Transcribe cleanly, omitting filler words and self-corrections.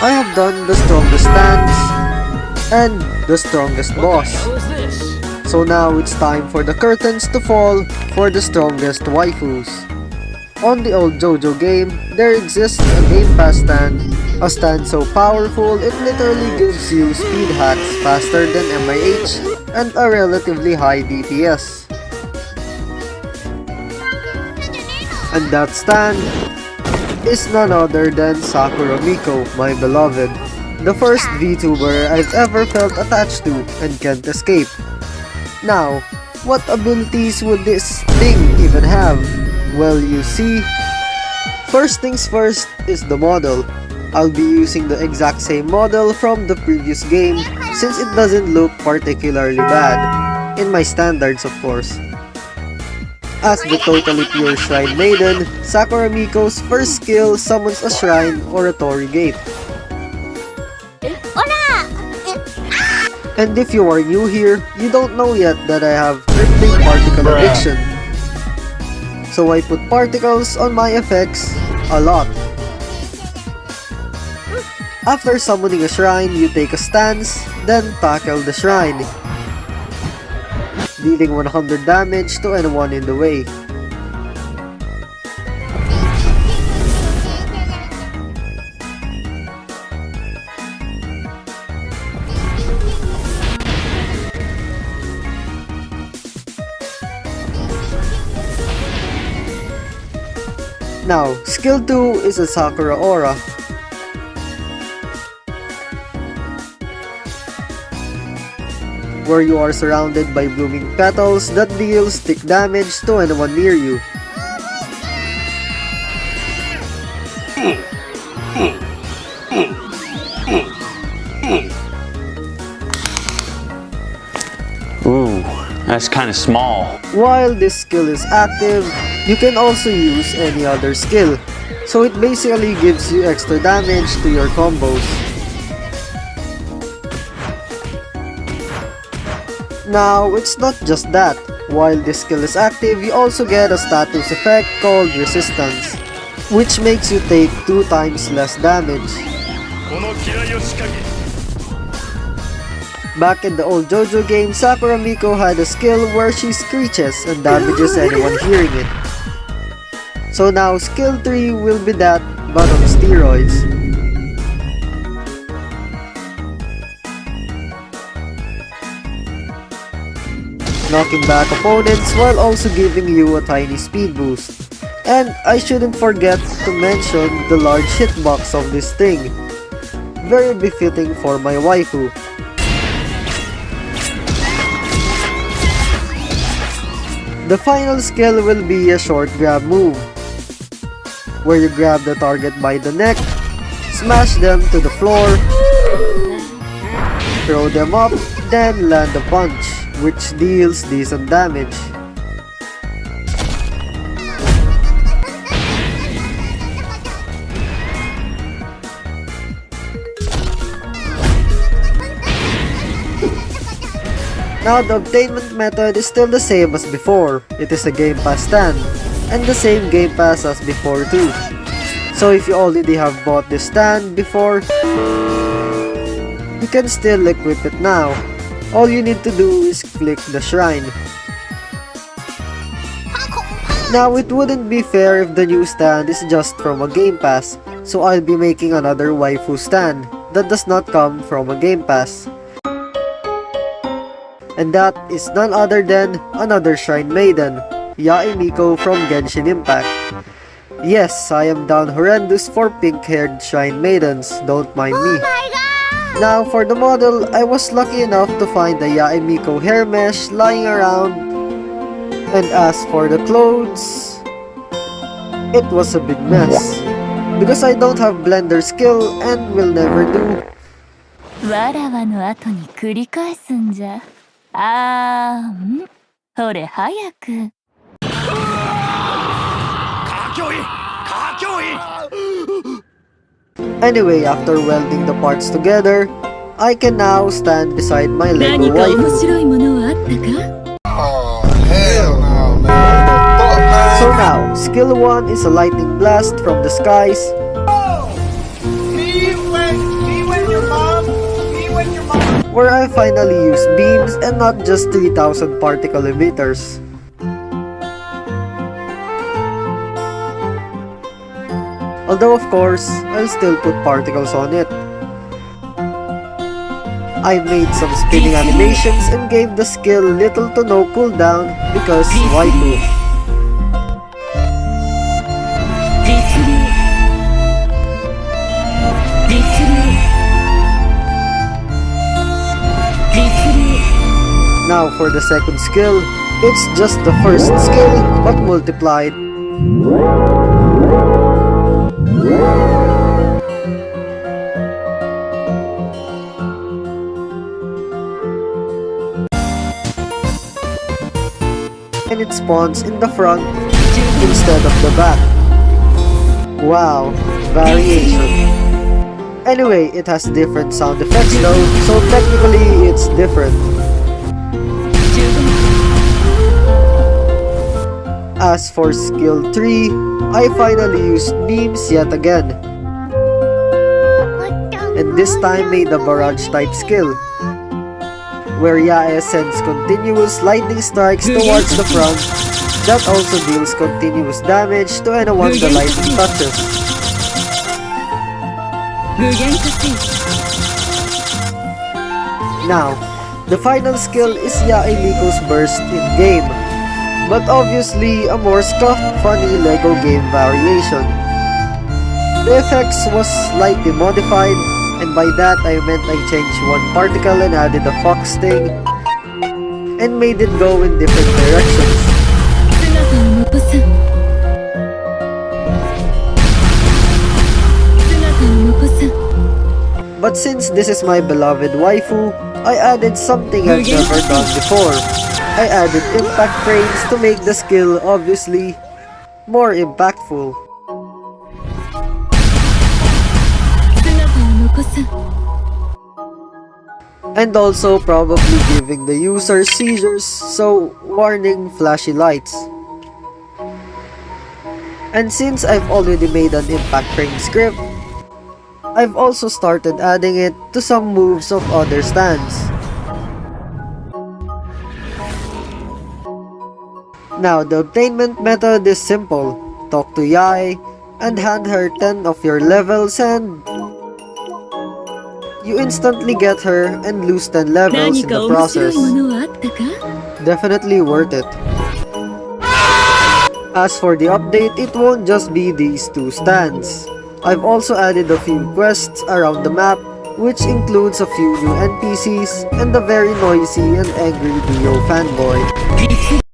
I have done the strongest stands and the strongest boss. So now it's time for the curtains to fall for the strongest waifus. On the old JoJo game, there exists a Game Pass stand, a stand so powerful it literally gives you speed hacks faster than MIH and a relatively high DPS. And that stand is none other than Sakura Miko, my beloved. The first VTuber I've ever felt attached to and can't escape. Now, what abilities would this thing even have? Well, you see, first things first is the model. I'll be using the exact same model from the previous game since it doesn't look particularly bad, in my standards of course. As the totally pure Shrine Maiden, Sakura Miko's first skill summons a shrine or a torii gate. And if you are new here, you don't know yet that I have crippling particle addiction. So I put particles on my effects a lot. After summoning a shrine, you take a stance, then tackle the shrine, dealing 100 damage to anyone in the way. Now, skill 2 is a Sakura Aura. Where you are surrounded by blooming petals that deal stick damage to anyone near you. Ooh, that's kind of small. While this skill is active, you can also use any other skill, so it basically gives you extra damage to your combos. Now, it's not just that. While this skill is active, you also get a status effect called Resistance, which makes you take 2 times less damage. Back in the old JoJo game, Sakura Miko had a skill where she screeches and damages anyone hearing it. So now skill 3 will be that, but on steroids. Knocking back opponents while also giving you a tiny speed boost. And I shouldn't forget to mention the large hitbox of this thing. Very befitting for my waifu. The final skill will be a short grab move, where you grab the target by the neck, smash them to the floor, throw them up, then land a punch, which deals decent damage. Now the obtainment method is still the same as before. It is a Game Pass stand, and the same Game Pass as before too. So if you already have bought this stand before, you can still equip it now. All you need to do is click the shrine. Now it wouldn't be fair if the new stand is just from a Game Pass, so I'll be making another waifu stand that does not come from a Game Pass. And that is none other than another Shrine Maiden, Yae Miko from Genshin Impact. Yes, I am down horrendous for pink-haired Shrine Maidens, don't mind me. Now for the model, I was lucky enough to find the Yae Miko hair mesh lying around. And as for the clothes, it was a big mess. Because I don't have blender skill and will never do. わらわの後に繰り返すんじゃ。あーん、ほれ早く。Anyway, after welding the parts together, I can now stand beside my Lego 何か面 waifu. 白いものはあったか？ Oh, hell no, man. So now, skill 1 is a lightning blast from the skies. He went where I finally used beams and not just 3000 particle emitters. Although of course, I'll still put particles on it. I made some spinning animations and gave the skill little to no cooldown because waifu. Now for the second skill, it's just the first skill but multiplied. And it spawns in the front instead of the back. Wow, variation. Anyway, it has different sound effects though, so technically it's different. As for skill 3, I finally used beams yet again. And this time made a barrage type skill, where Yae sends continuous lightning strikes towards the front that also deals continuous damage to anyone the lightning touches. Now, the final skill is Yae Miko's burst in-game, but obviously a more scuffed, funny Lego game variation. The effects was slightly modified, and by that I meant I changed one particle and added a fox sting and made it go in different directions. But since this is my beloved waifu, I added something I've never done before. I added impact frames to make the skill obviously more impactful. And also probably giving the user seizures, so warning flashy lights. And since I've already made an impact frame script, I've also started adding it to some moves of other stands. Now the obtainment method is simple. Talk to Yae and hand her 10 of your levels and you instantly get her and lose 10 levels in the process. Definitely worth it. As for the update, it won't just be these two stands. I've also added a few quests around the map, which includes a few new NPCs and a very noisy and angry Dio fanboy.